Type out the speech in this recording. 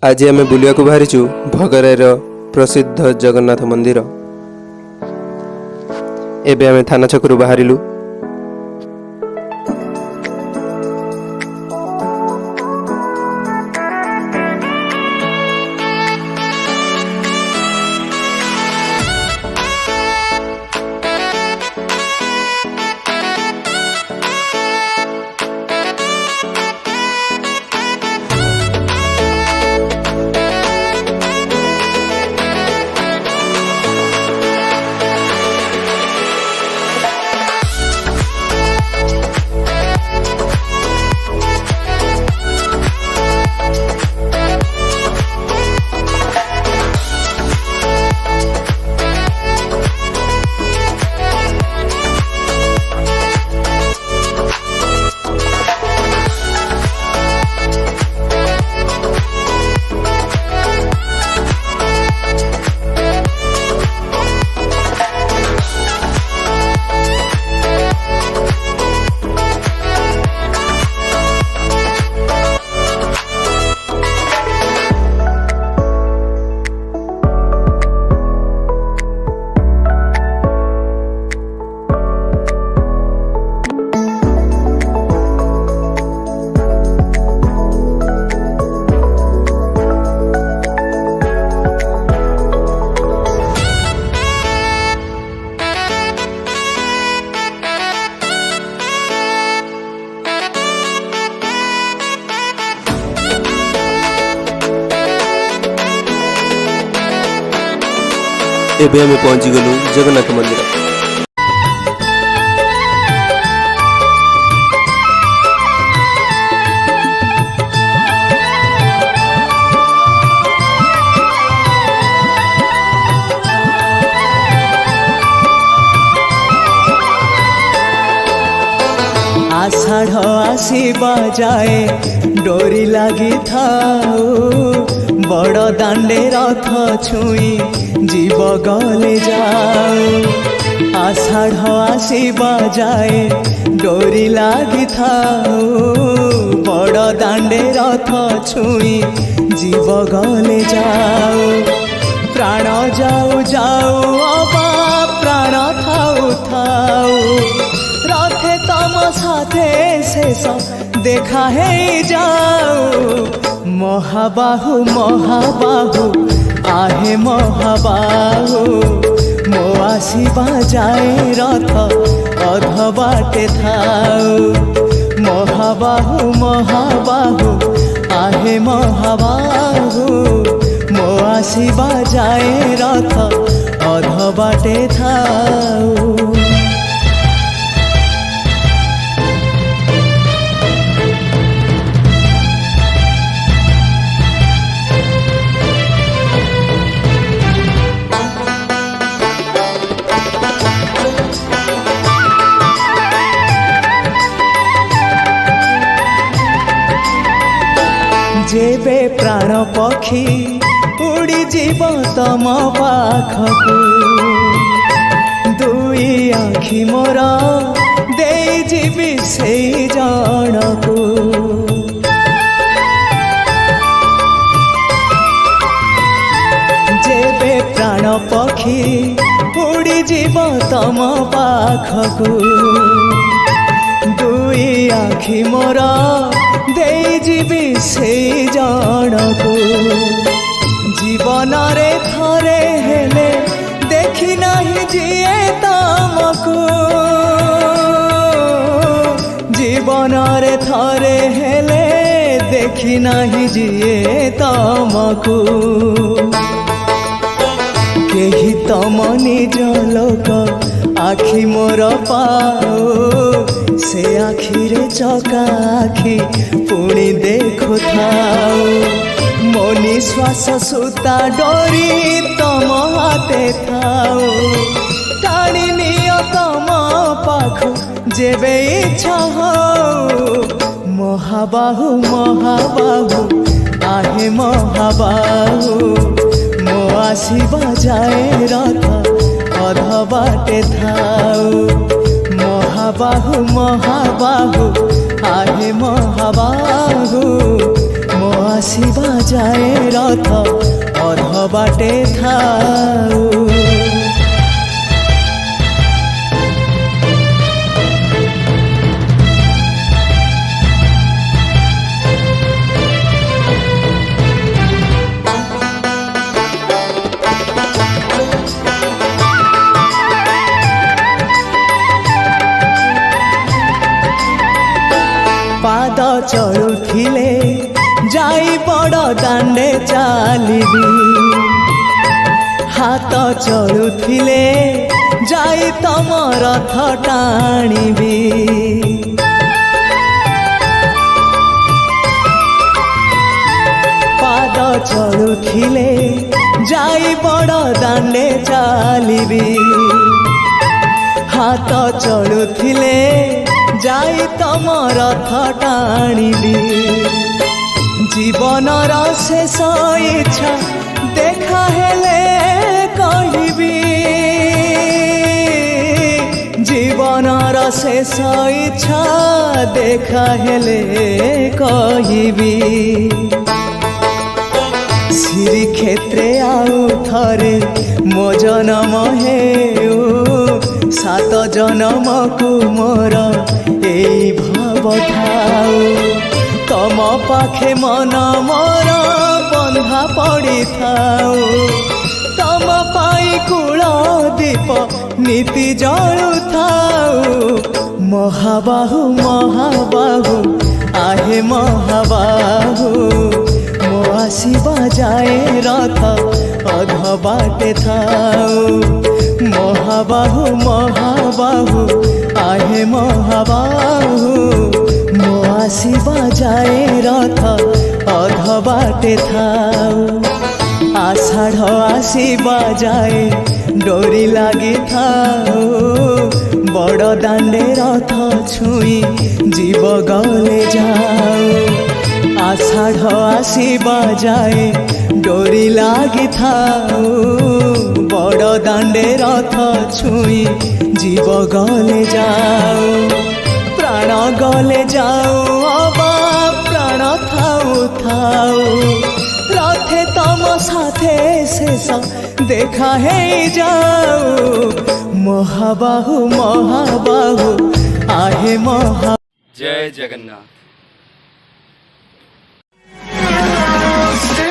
आज आम बुलिया को बाहरीचु भगरायर प्रसिद्ध जगन्नाथ मंदिर। एबे आम थाना छकरू बाहरिलु। एबे आम पहुंची गलु जगन्नाथ मंदिर। आषाढ़ आसीबा जाए डोरी लगी थाऊ बड़ दांडे रथ छुई जीव गले जाऊ। आषाढ़ आसीबा जाए डोरी लगी थाऊ बड़ दांडे रथ छुई जीव गले जाऊ। प्राण जाऊ जाऊ अबा प्राण थाऊ थाऊ रथे तम साथे शेष देखा है जाऊ। महाबाहु महाबाहु आहे महाबाहु मो आसीबा जाए रथ अध बाटे थाऊ। महाबाहु महाबाहु आहे महाबाहु मो आसीबा जाए रथ अध बाटे थाऊ। जेबे प्राण पक्षी उड़ी जीव तम पाखकू दुई आखि मोर दे जीवी से जनकू। जेबे प्राण पक्षी उड़ी जीव तम पाखकू दुई आखि मोर दे जीवी से जनकू। जीवन रे थरे हेले देखी नहीं जिए तमकू। जीवन रे थरे हेले देखी नहीं जिए तमकू। केही तम निज लोक आखि मोर पाओ से आखि रे चका आखि पुणी देखु थाओ। मो निश्वास सुता डोरी तम हाथे थाओ टाणी नियो तम पाखु जेबे इच्छा हो। महाबाहु महाबाहु आहे महाबाहु मो आसीबा जाए रथ अध बाटे थाऊ। महाबाहु महाबाहु आहे महाबाहु मो ଆସିବା ଯାଏ ରଥ ଅଧ ବାଟେ ଥାଉ। ପାଦ ଚଳୁଥିଲେ ଯାଇ ବଡ଼ ଦାଣ୍ଡେ ଚାଲିବି, ହାତ ଚଳୁଥିଲେ ଯାଇ ତମ ରଥ ଟାଣିବି। ପାଦ ଚଳୁଥିଲେ ଯାଇ ବଡ଼ ଦାଣ୍ଡେ ଚାଲିବି, ହାତ ଚଳୁଥିଲେ যাই তম রথ টাণিবি। জীবনর শেষ ইচ্ছা দেখা হেলে কহিবি, জীবনর শেষ ইচ্ছা দেখা হেলে কহিবি। শ্রীক্ষেত্রে আউ থরে মো জনম হেউ, সাত জনমকু মোর এই ভাব থাউ। তম পাখে মন মোর বন্ধা পড়িথাউ, তম পাই কূল দীপ নীতি জଳୁଥାଉ। মহাবাহু মহাবাহু আহে মহাবাহু, ମୋ ଆସିବା ଯାଏ ରଥ ଅଧ ବାଟେ ଥାଉ। মহাবাহু মহাবাহু আহে মহাবাহু, ମୋ ଆସିବା ଯାଏ ରଥ ଅଧ ବାଟେ ଥାଉ। ଆଷାଢ଼ ଆସିବା ଯାଏ ଡୋରି ଲାଗିଥାଉ, ବଡ଼ ଦାଣ୍ଡେ ରଥ ଛୁଇଁ ଯିବ ଗଲେ ଯାଉ। আষাঢ় আসিবা যায় ডোরি লাগিথাউ, বড় দাণ্ডে রথ ছুঁই জীব গলে যাও। প্রাণ গলে যাও অবা প্রাণ থাউ থাউ, রথে তম সাথে শেষ দেখা হয়ে যাও। মহাবাহু মহাবাহু আহে মহা। जय जगन्नाथ। Stay